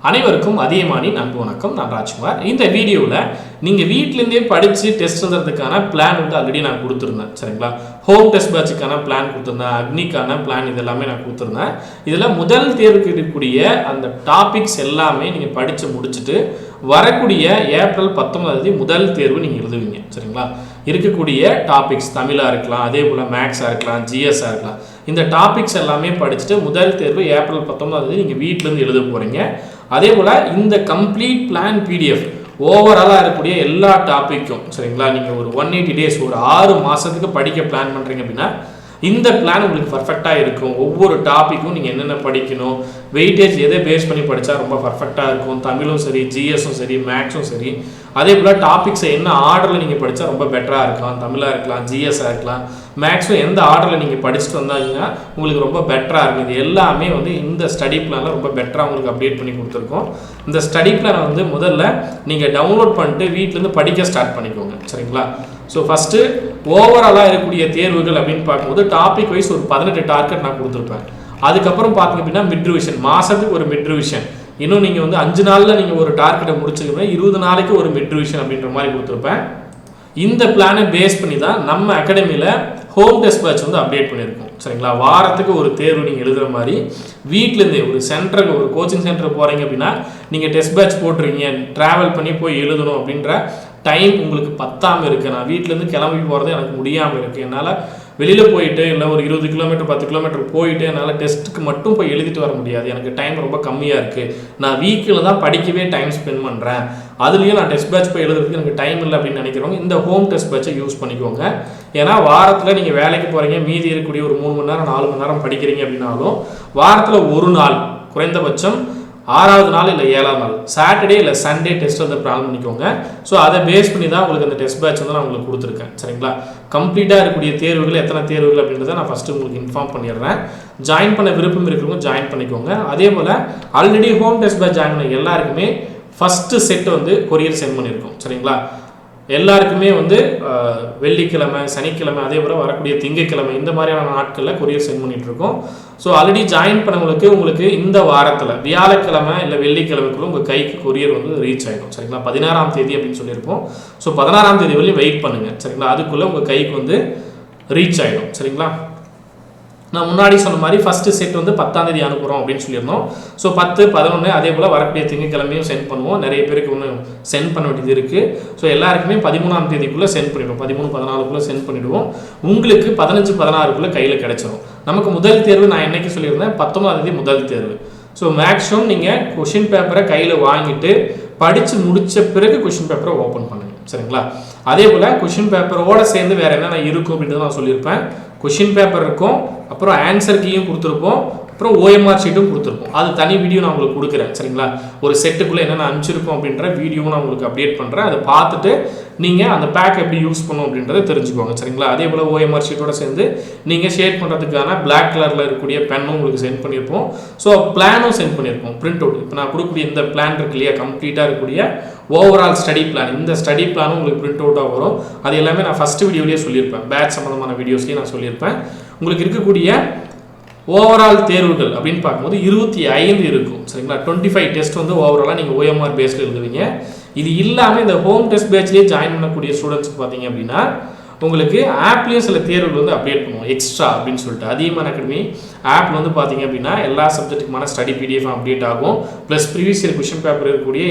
அனைவருக்கும் அதியமானின் அன்பு வணக்கம். நான் ராஜ்குமார். இந்த வீடியோவில் நீங்கள் வீட்டிலேருந்தே படித்து டெஸ்ட் எழுதுறதுக்கான பிளான் வந்து ஆல்ரெடி நான் கொடுத்துருந்தேன். சரிங்களா? ஹோம் டெஸ்ட் பேட்சுக்கான பிளான் கொடுத்துருந்தேன், அக்னிக்கான பிளான் இதெல்லாமே நான் கொடுத்துருந்தேன். இதில் முதல் தேர்வுக்கு இருக்கக்கூடிய அந்த டாபிக்ஸ் எல்லாமே நீங்கள் படித்து முடிச்சுட்டு வரக்கூடிய ஏப்ரல் 19 முதல் தேர்வு நீங்கள் எழுதுவீங்க. சரிங்களா? இருக்கக்கூடிய டாபிக்ஸ் தமிழாக இருக்கலாம், அதே போல் மேக்ஸாக இருக்கலாம், ஜிஎஸ்ஸாக இருக்கலாம். இந்த டாபிக்ஸ் எல்லாமே படிச்சுட்டு முதல் தேர்வு ஏப்ரல் 19 நீங்கள் வீட்டிலேருந்து எழுத போகிறீங்க. அதே போல் இந்த கம்ப்ளீட் பிளான் பிடிஎஃப் ஓவராலாக இருக்கக்கூடிய எல்லா டாப்பிக்கும், சரிங்களா, நீங்கள் ஒரு 180 டேஸ் ஒரு 6 மாதத்துக்கு படிக்க பிளான் பண்ணுறீங்க அப்படின்னா இந்த பிளான் உங்களுக்கு பர்ஃபெக்டாக இருக்கும். ஒவ்வொரு டாப்பிக்கும் நீங்கள் என்னென்ன படிக்கணும், வெயிட்டேஜ் எதை பேஸ் பண்ணி படித்தா ரொம்ப பர்ஃபெக்டாக இருக்கும், தமிழும் சரி, ஜிஎஸும் சரி, மேக்ஸும் சரி. அதே போல் டாபிக்ஸை என்ன ஆர்டரில் நீங்கள் படித்தா ரொம்ப பெட்டராக இருக்கும், தமிழாக இருக்கலாம், ஜிஎஸ்ஸாக இருக்கலாம், மேக்ஸும் எந்த ஆர்டரில் நீங்கள் படிச்சுட்டு வந்தாங்கன்னா உங்களுக்கு ரொம்ப பெட்டராக இருக்கும். இது எல்லாமே வந்து இந்த ஸ்டடி பிளானில் ரொம்ப பெட்டராக உங்களுக்கு அப்டேட் பண்ணி கொடுத்துருக்கோம். இந்த ஸ்டடி பிளானை வந்து முதல்ல நீங்கள் டவுன்லோட் பண்ணிட்டு வீட்டிலேருந்து படிக்க ஸ்டார்ட் பண்ணிக்கோங்க. சரிங்களா? ஸோ ஃபஸ்ட்டு ஓவராலாக இருக்கக்கூடிய தேர்வுகள் அப்படின்னு பார்க்கும்போது டாபிக் வைஸ் ஒரு 18 டார்கெட் நான் கொடுத்துருப்பேன். அதுக்கப்புறம் பார்த்தீங்க அப்படின்னா மிட் ரிவிஷன், மாதத்துக்கு ஒரு மிட் ரிவிஷன். இன்னும் நீங்கள் வந்து 5 நாளில் நீங்கள் ஒரு டார்கெட்டை முடிச்சுக்கணும், 20 நாளைக்கு ஒரு மிட் ரிவிஷன் அப்படின்ற மாதிரி கொடுத்துருப்பேன். இந்த பிளானை பேஸ் பண்ணி தான் நம்ம அகாடமியில் ஹோம் டெஸ்ட் பேட்ச் வந்து அப்டேட் பண்ணியிருக்கோம். சரிங்களா? வாரத்துக்கு ஒரு தேர்வு நீங்கள் எழுதுகிற மாதிரி வீட்டிலேருந்தே ஒரு சென்டருக்கு, ஒரு கோச்சிங் சென்டர் போகிறீங்க அப்படின்னா நீங்கள் டெஸ்ட் பேட்ச் போட்டுருக்கீங்க, ட்ராவல் பண்ணி போய் எழுதணும் அப்படின்ற டைம் உங்களுக்கு பத்தாமல் இருக்குது. நான் வீட்டிலேருந்து கிளம்பி போகிறது எனக்கு முடியாமல் இருக்குது. என்னால் வெளியில் போயிட்டு இல்லை ஒரு 20 கிலோமீட்டர் 10 கிலோமீட்டர் போயிட்டு என்னால் டெஸ்ட்டுக்கு மட்டும் போய் எழுதிட்டு வர முடியாது. எனக்கு டைம் ரொம்ப கம்மியாக இருக்குது. நான் வீக்கில் தான் படிக்கவே டைம் ஸ்பெண்ட் பண்ணுறேன், அதுலேயும் நான் டெஸ்ட் பேட்ச் போய் எழுதுறதுக்கு எனக்கு டைம் இல்லை அப்படின்னு நினைக்கிறவங்க இந்த ஹோம் டெஸ்ட் பேட்சை யூஸ் பண்ணிக்கோங்க. ஏன்னா வாரத்தில் நீங்கள் வேலைக்கு போகிறீங்க, மீதி இருக்கக்கூடிய ஒரு 3 மணி நேரம் 4 மணி நேரம் படிக்கிறீங்க அப்படின்னாலும் வாரத்தில் ஒரு நாள், குறைந்தபட்சம் 6வது நாள் இல்லை 7வது நாள், சாட்டர்டே இல்லை சண்டே டெஸ்ட் வந்து பிளான் பண்ணிக்கோங்க. ஸோ அதை பேஸ் பண்ணி தான் உங்களுக்கு அந்த டெஸ்ட் பேட்ச் வந்து நான் உங்களுக்கு கொடுத்துருக்கேன். சரிங்களா? கம்ப்ளீட்டாக இருக்கக்கூடிய தேர்வுகள் எத்தனை தேர்வுகள் அப்படின்றத நான் ஃபஸ்ட்டு உங்களுக்கு இன்ஃபார்ம் பண்ணிடுறேன். ஜாயின் பண்ண விருப்பம் இருக்கிறவங்க ஜாயின் பண்ணிக்கோங்க. அதே போல் already home test batch join பண்ண எல்லாருக்குமே ஃபஸ்ட்டு செட் வந்து கொரியர் சென்ட் பண்ணியிருக்கோம். சரிங்களா? எல்லாருக்குமே வந்து வெள்ளிக்கிழமை, சனிக்கிழமை, அதே போல் வரக்கூடிய திங்கக்கிழமை இந்த மாதிரியான நாட்களில் கொரியர் சென்ட் பண்ணிகிட்ருக்கோம். ஸோ ஆல்ரெடி ஜாயின் பண்ணவங்களுக்கு உங்களுக்கு இந்த வாரத்தில் வியாழக்கிழமை இல்லை வெள்ளிக்கிழமைக்குள்ள உங்கள் கைக்கு கொரியர் வந்து ரீச் ஆகிடும். சரிங்களா? 16ஆம் தேதி அப்படின்னு சொல்லியிருப்போம். ஸோ 16ஆம் தேதி வரையும் வெயிட் பண்ணுங்கள். சரிங்களா? அதுக்குள்ளே உங்கள் கைக்கு வந்து ரீச் ஆகிடும். சரிங்களா? நான் முன்னாடி சொன்ன மாதிரி ஃபஸ்ட்டு செட் வந்து 10ஆம் தேதி அனுப்புகிறோம் அப்படின்னு சொல்லியிருந்தோம். ஸோ 10, 11 அதே போல் வரக்கூடிய திங்கக்கிழமையும் சென்ட் பண்ணுவோம். நிறைய பேருக்கு இன்னும் சென்ட் பண்ண வேண்டியது இருக்குது. ஸோ எல்லாருக்குமே 13ஆம் தேதிக்குள்ளே சென்ட் பண்ணிவிடுவோம். 13, 14க்குள்ளே சென்ட் பண்ணிவிடுவோம். உங்களுக்கு 15, 16க்குள்ளே கையில் கிடச்சிரும். நமக்கு முதல் தேர்வு நான் என்னைக்கு சொல்லியிருந்தேன், 19ஆம் தேதி முதல் தேர்வு. ஸோ மேக்ஸிமம் நீங்கள் கொஷின் பேப்பரை கையில் வாங்கிட்டு படித்து முடித்த பிறகு கொஷின் பேப்பரை ஓப்பன் பண்ணுங்கள். சரிங்களா? அதே போல் கொஷின் பேப்பரோடு சேர்ந்து வேறு என்னென்ன இருக்கும் அப்படின்றத நான் சொல்லியிருப்பேன். கொஷின் பேப்பர் இருக்கும், அப்புறம் ஆன்சர் கீயும் கொடுத்துருப்போம், அப்புறம் ஓஎம்ஆர் ஷீட்டும் கொடுத்துருப்போம். அது தனி வீடியோ நான் உங்களுக்கு கொடுக்குறேன். சரிங்களா? ஒரு செட்டுக்குள்ளே என்னென்ன அனுப்பிச்சிருப்போம் அப்படின்ற வீடியோவும் நான் உங்களுக்கு அப்டேட் பண்ணுறேன். அதை பார்த்துட்டு நீங்கள் அந்த பேக் எப்படி யூஸ் பண்ணணும் அப்படின்றத தெரிஞ்சுக்கோங்க. சரிங்களா? அதே போல் ஓஎம்ஆர் ஷீட்டோட சேர்ந்து நீங்கள் ஷேட் பண்ணுறதுக்கான பிளாக் கலரில் இருக்கக்கூடிய பென்னும் உங்களுக்கு சென்ட் பண்ணியிருப்போம். ஸோ பிளானும் சென்ட் பண்ணியிருப்போம், பிரிண்ட் அவுட். இப்போ நான் கொடுக்கக்கூடிய இந்த பிளான் இருக்கு இல்லையா, கம்ப்ளீட்டாக இருக்கக்கூடிய ஓவரால் ஸ்டடி பிளான், இந்த ஸ்டடி பிளானும் உங்களுக்கு பிரிண்ட் அவுட்டாக வரும். அது எல்லாமே நான் ஃபஸ்ட்டு வீடியோலேயே சொல்லியிருப்பேன், பேட்ச் சம்மந்தமான வீடியோஸ்லேயே நான் சொல்லியிருப்பேன். உங்களுக்கு இருக்கக்கூடிய ஓவரால் தேர்வுகள் அப்படின்னு பார்க்கும்போது 25 இருக்கும். சரிங்களா? 25 டெஸ்ட் வந்து ஓவராலாக நீங்கள் ஓஎம்ஆர் பேஸில் எழுதுவீங்க. இது இல்லாமல் இந்த ஹோம் டெஸ்ட் பேட்ச்லேயே ஜாயின் பண்ணக்கூடிய ஸ்டூடெண்ட்ஸ்க்கு பார்த்தீங்க அப்படின்னா உங்களுக்கு ஆப்லேயும் சில தேர்வுகள் வந்து அப்டேட் பண்ணுவோம் எக்ஸ்ட்ரா அப்படின்னு சொல்லிட்டு. அதிகமான அகாடமி ஆப்பில் வந்து பார்த்தீங்க அப்படின்னா எல்லா சப்ஜெக்ட்டுக்குமான ஸ்டடி பிடிஎஃப் அப்டேட் ஆகும். Plus previous year question paper இருக்கக்கூடிய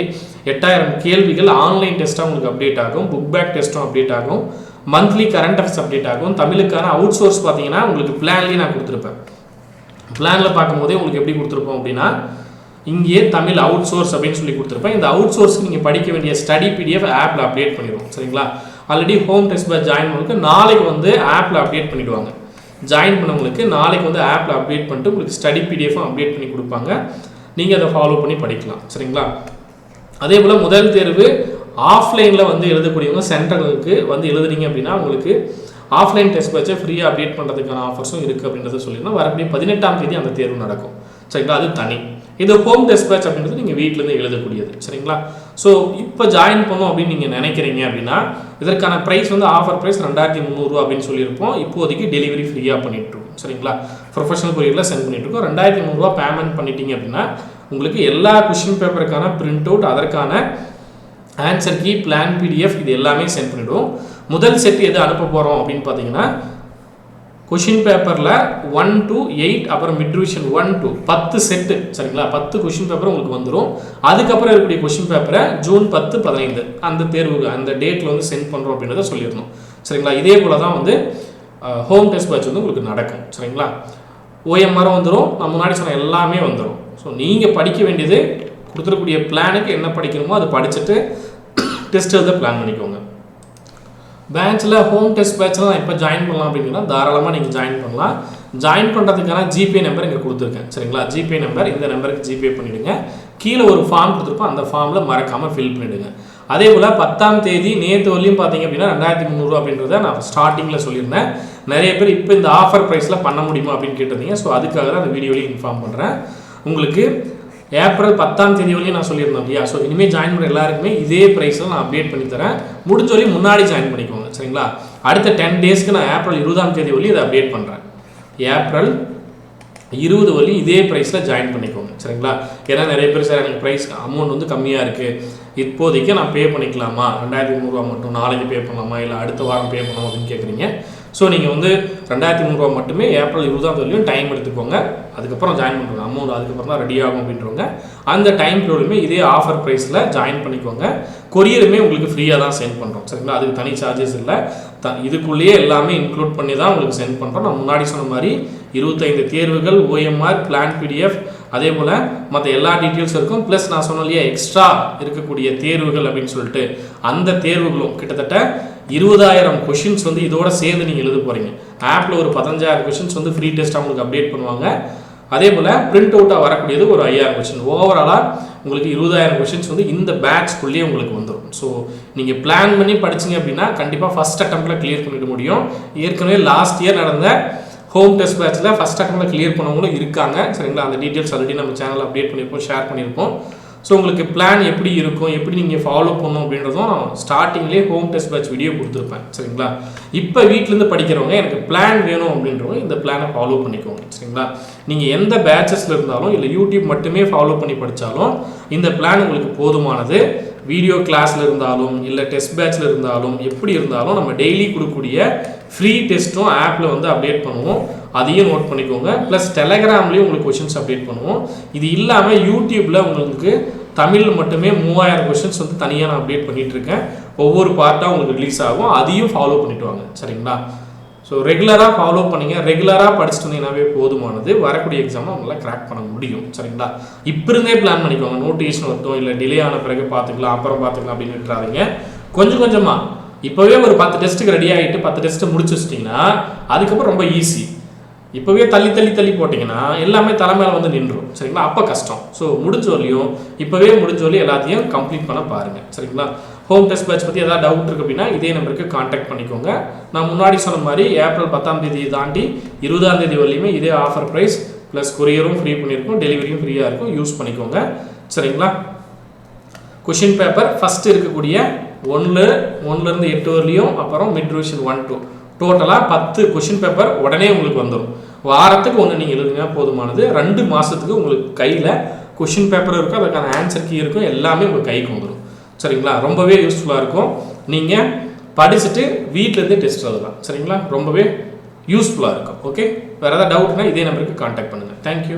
8000 கேள்விகள் ஆன்லைன் டெஸ்ட்டாக உங்களுக்கு அப்டேட் ஆகும். புக் பேக் டெஸ்ட்டும் அப்டேட் ஆகும். மந்த்லி கரண்ட் அஃபேர்ஸ் அப்டேட் ஆகும். தமிழுக்கான அவுட் சோர்ஸ் பார்த்தீங்கன்னா உங்களுக்கு பிளான்லேயே நான் கொடுத்துருப்பேன். பிளானில் பார்க்கும்போதே உங்களுக்கு எப்படி கொடுத்துருப்போம் அப்படின்னா இங்கேயே தமிழ் அவுட் சோர்ஸ் அப்படின்னு சொல்லி கொடுத்துருப்பேன். இந்த அவுட் சோர்ஸ்க்கு நீங்கள் படிக்க வேண்டிய ஸ்டடி பிடிஎஃப் ஆப்பில் அப்டேட் பண்ணிடுவோம். சரிங்களா? Already home test batch join பண்ணுறதுக்கு நாளைக்கு வந்து ஆப்பில் அப்டேட் பண்ணிவிடுவாங்க. ஜாயின் பண்ணவங்களுக்கு நாளைக்கு வந்து ஆப்பில் அப்டேட் பண்ணிட்டு உங்களுக்கு ஸ்டடி பிடிஎஃபும் அப்டேட் பண்ணி கொடுப்பாங்க. நீங்கள் அதை ஃபாலோ பண்ணி படிக்கலாம். சரிங்களா? அதே போல் முதல் தேர்வு ஆஃப்லைனில் வந்து எழுதக்கூடியவங்க சென்டர்களுக்கு வந்து எழுதுறீங்க அப்படின்னா உங்களுக்கு ஆஃப்லைன் டெஸ்ட் பேட்சை ஃப்ரீயாக அப்டேட் பண்ணுறதுக்கான ஆஃபர்ஸும் இருக்குது அப்படின்றத சொல்லியிருந்தோம். வரக்கூடிய 18ஆம் தேதி அந்த தேர்வு நடக்கும். சரிங்களா? அது தனி. இது ஹோம் டெஸ்ட் பேட்ச் அப்படின்றது நீங்கள் வீட்டிலேருந்து எழுதக்கூடியது. சரிங்களா? ஸோ இப்போ ஜாயின் பண்ணோம் அப்படின்னு நீங்கள் நினைக்கிறீங்க அப்படின்னா இதற்கான ப்ரைஸ் வந்து ஆஃபர் ப்ரைஸ் 2300 அப்படின்னு சொல்லியிருப்போம். இப்போதைக்கு டெலிவரி ஃப்ரீயாக பண்ணிகிட்ருக்கோம். சரிங்களா? ப்ரொஃபஷனல் கொரியரில் சென்ட் பண்ணிகிட்ருக்கோம். 2300 பேமெண்ட் பண்ணிட்டீங்க அப்படின்னா உங்களுக்கு எல்லா கொஷின் பேப்பருக்கான பிரிண்ட் அவுட், அதற்கான ஆன்சர் கீ, பிளான் PDF இது எல்லாமே சென்ட் பண்ணிவிடுவோம். முதல் செட் எது அனுப்ப போகிறோம் அப்படின்னு பார்த்தீங்கன்னா கொஷின் பேப்பரில் 1 to 8 அப்புறம் மிட் ரிவிஷன் 1 to 10 செட்டு சரிங்களா. 10 கொஷின் பேப்பர் உங்களுக்கு வந்துடும். அதுக்கப்புறம் இருக்கக்கூடிய கொஷின் பேப்பரை ஜூன் 10, 15 அந்த தேர்வுக்கு அந்த டேட்டில் வந்து சென்ட் பண்ணுறோம் அப்படின்றத சொல்லிடணும் சரிங்களா. இதே போல் தான் வந்து ஹோம் டெஸ்ட் பேட்ச் வந்து உங்களுக்கு நடக்கும் சரிங்களா. OMR வந்துடும், நான் முன்னாடி சொன்ன எல்லாமே வந்துடும். ஸோ நீங்கள் படிக்க வேண்டியது கொடுத்துருக்கூடிய பிளானுக்கு என்ன படிக்கணுமோ அதை படிச்சுட்டு டெஸ்ட் எழுத பிளான் பண்ணிக்கோங்க. பேட்சில் ஹோம் டெஸ்ட் பேட்சில் நான் இப்போ ஜாயின் பண்ணலாம் அப்படின்னா தாராளமாக நீங்கள் ஜாயின் பண்ணலாம். ஜாயின் பண்ணுறதுக்கான ஜிபே நம்பர் இங்கே கொடுத்துருக்கேன் சரிங்களா. ஜிபே நம்பர் இந்த நம்பருக்கு ஜிபே பண்ணிவிடுங்க. கீழே ஒரு ஃபார்ம் கொடுத்துருப்போம், அந்த ஃபார்மில் மறக்காமல் ஃபில் பண்ணிவிடுங்க. அதே போல் 10ஆம் தேதி நேற்று வரலையும் பார்த்தீங்க அப்படின்னா 2300 அப்படின்றத நான் ஸ்டார்டிங்கில் சொல்லியிருந்தேன். நிறைய பேர் இப்போ இந்த ஆஃபர் ப்ரைஸில் பண்ண முடியுமா அப்படின்னு கேட்டிருந்தீங்க. ஸோ அதுக்காக தான் அந்த வீடியோலையும் இன்ஃபார்ம் பண்ணுறேன். உங்களுக்கு ஏப்ரல் 10ஆம் தேதி வரையும் நான் சொல்லியிருந்தேன் இல்லையா. ஸோ இனிமேல் ஜாயின் பண்ணுற எல்லாருக்குமே இதே ப்ரைஸில் நான் அப்டேட் பண்ணி தரேன். முடிஞ்ச வரையும் முன்னாடி ஜாயின் பண்ணிக்கோங்க சரிங்களா. அடுத்த 10 டேஸ்க்கு நான் ஏப்ரல் 20ஆம் தேதி வரையும் இதை அப்டேட் பண்ணுறேன். ஏப்ரல் 20 வரையும் இதே ப்ரைஸில் ஜாயின் பண்ணிக்கோங்க சரிங்களா. ஏன்னா நிறைய பேர் சார் எனக்கு ப்ரைஸ் அமௌண்ட் வந்து கம்மியாக இருக்குது, இப்போதைக்கு நான் பே பண்ணிக்கலாமா, 2300 மட்டும் நாளைக்கு பே பண்ணலாமா இல்லை அடுத்த வாரம் பே பண்ணலாமா அப்படின்னு கேட்குறீங்க. ஸோ நீங்கள் வந்து 2300 மட்டுமே ஏப்ரல் 20ஆம் தேதியும் டைம் எடுத்துக்கோங்க. அதுக்கப்புறம் ஜாயின் பண்ணுறோங்க, அமௌண்ட் அதுக்கப்புறம் தான் ரெடி ஆகும் அப்படின்றவங்க அந்த டைம் பீரியடுமே இதே ஆஃபர் ப்ரைஸில் ஜாயின் பண்ணிக்கோங்க. கொரியருமே உங்களுக்கு ஃப்ரீயாக தான் சென்ட் பண்ணுறோம் சரிங்களா. அதுக்கு தனி சார்ஜஸ் இல்லை, இதுக்குள்ளேயே எல்லாமே இன்க்ளூட் பண்ணி தான் உங்களுக்கு சென்ட் பண்ணுறோம். நான் முன்னாடி சொன்ன மாதிரி 25 தேர்வுகள், OMR, பிளான் PDF, அதே போல் மற்ற எல்லா டீட்டெயில்ஸ் இருக்கும். ப்ளஸ் நான் சொன்ன இல்லையா எக்ஸ்ட்ரா இருக்கக்கூடிய தேர்வுகள் அப்படின்னு சொல்லிட்டு அந்த தேர்வுகளும் கிட்டத்தட்ட 20,000 கொஷின்ஸ் வந்து இதோட சேர்ந்து நீங்கள் எழுத போகிறீங்க. ஆப்பில் ஒரு 15,000 கொஷின்ஸ் வந்து ஃப்ரீ டெஸ்ட்டாக உங்களுக்கு அப்டேட் பண்ணுவாங்க. அதே போல் பிரிண்ட் அவுட்டாக வரக்கூடியது ஒரு 5,000 கொஷின். ஓவராலாக உங்களுக்கு 20,000 கொஷின்ஸ் வந்து இந்த பேட்ச்க்குள்ளேயே உங்களுக்கு வந்துடும். ஸோ நீங்கள் பிளான் பண்ணி படிச்சிங்க அப்படின்னா கண்டிப்பாக ஃபஸ்ட் அட்டம்ப்டில் கிளியர் பண்ணிட முடியும். ஏற்கனவே லாஸ்ட் இயர் நடந்த ஹோம் டெஸ்ட் பேட்சில் ஃபஸ்ட் அட்டம்ப்டில் கிளியர் பண்ணவங்களும் இருக்காங்க சரிங்களா. அந்த டீட்டெயில்ஸ் ஆல்ரெடி நம்ம சேனலில் அப்டேட் பண்ணியிருப்போம், ஷேர் பண்ணியிருப்போம். ஸோ உங்களுக்கு பிளான் எப்படி இருக்கும், எப்படி நீங்கள் ஃபாலோ பண்ணணும் அப்படின்றதும் நான் ஸ்டார்டிங்லேயே ஹோம் டெஸ்ட் பேட்ச் வீடியோ கொடுத்துருப்பேன் சரிங்களா. இப்போ வீட்டிலேருந்து படிக்கிறவங்க எனக்கு பிளான் வேணும் அப்படின்றவங்க இந்த பிளானை ஃபாலோ பண்ணிக்கோங்க சரிங்களா. நீங்கள் எந்த பேட்சஸில் இருந்தாலும் இல்லை யூடியூப் மட்டுமே ஃபாலோ பண்ணி படித்தாலும் இந்த பிளான் உங்களுக்கு போதுமானது. வீடியோ கிளாஸில் இருந்தாலும் இல்லை டெஸ்ட் பேட்சில் இருந்தாலும் எப்படி இருந்தாலும் நம்ம டெய்லி கொடுக்கக்கூடிய ஃப்ரீ டெஸ்ட்டும் ஆப்பில் வந்து அப்டேட் பண்ணுவோம், அதையும் நோட் பண்ணிக்கோங்க. ப்ளஸ் டெலகிராம்லேயும் உங்களுக்கு கொஷின்ஸ் அப்டேட் பண்ணுவோம். இது இல்லாமல் யூடியூப்பில் உங்களுக்கு தமிழில் மட்டுமே 3000 கொஷின்ஸ் வந்து தனியாக நான் அப்டேட் பண்ணிகிட்டு இருக்கேன். ஒவ்வொரு பார்ட்டாக உங்களுக்கு ரிலீஸ் ஆகும், அதையும் ஃபாலோ பண்ணிட்டு வாங்க சரிங்களா. ஸோ ரெகுலராக ஃபாலோ பண்ணிங்க, ரெகுலராக படிச்சுட்டு வந்தீங்கன்னாவே போதுமானது. வரக்கூடிய எக்ஸாமை உங்களால் கிராக் பண்ண முடியும் சரிங்களா. இப்போ இருந்தே பிளான் பண்ணிக்கோங்க. நோட்டிஃபிகேஷன் வரட்டும் இல்லை டிலே ஆன பிறகு பார்த்துக்கலாம் அப்புறம் பார்த்துக்கலாம் அப்படின்னு விட்டுறாதீங்க. கொஞ்சம் கொஞ்சமாக இப்போவே ஒரு 10 டெஸ்ட்டுக்கு ரெடி ஆகிட்டு 10 டெஸ்ட்டு முடிச்சு வச்சிட்டிங்கன்னா அதுக்கப்புறம் ரொம்ப ஈஸி. இப்போவே தள்ளி தள்ளி தள்ளி போட்டிங்கன்னா எல்லாமே தலைமையில வந்து நின்றுடும் சரிங்களா. அப்போ கஷ்டம். ஸோ முடிஞ்ச வரலையும் இப்போவே முடிஞ்ச வரலையும் எல்லாத்தையும் கம்ப்ளீட் பண்ண பாருங்கள் சரிங்களா. ஹோம் டெஸ்ட் பேட்ச் பற்றி ஏதாவது டவுட் இருக்குது அப்படின்னா இதே நம்பருக்கு கான்டாக்ட் பண்ணிக்கோங்க. நான் முன்னாடி சொன்ன மாதிரி ஏப்ரல் 10ஆம் தேதியை தாண்டி 20ஆம் தேதி வரலையுமே இதே ஆஃபர் ப்ரைஸ் ப்ளஸ் கொரியரும் ஃப்ரீ பண்ணியிருக்கோம், டெலிவரியும் ஃப்ரீயாக இருக்கும், யூஸ் பண்ணிக்கோங்க சரிங்களா. கொஷின் பேப்பர் ஃபஸ்ட்டு இருக்கக்கூடிய 1லேருந்து 8 வரலையும், அப்புறம் மிட் ரிவிஷன் 1 to டோட்டலாக 10 கொஷின் பேப்பர் உடனே உங்களுக்கு வந்துடும். வாரத்துக்கு ஒன்று நீங்கள் எழுதுங்க போதுமானது. 2 மாதத்துக்கு உங்களுக்கு கையில் கொஷின் பேப்பர் இருக்கும், அதுக்கான ஆன்சர் கீ இருக்கும், எல்லாமே உங்கள் கைக்கு வந்துடும் சரிங்களா. ரொம்பவே யூஸ்ஃபுல்லாக இருக்கும். நீங்கள் படிச்சுட்டு வீட்டிலேருந்தே டெஸ்ட் எழுதலாம் சரிங்களா. ரொம்பவே யூஸ்ஃபுல்லாக இருக்கும். ஓகே, வேறு ஏதாவது டவுட்னா இதே நம்பருக்கு கான்டாக்ட் பண்ணுங்கள். தேங்க்யூ.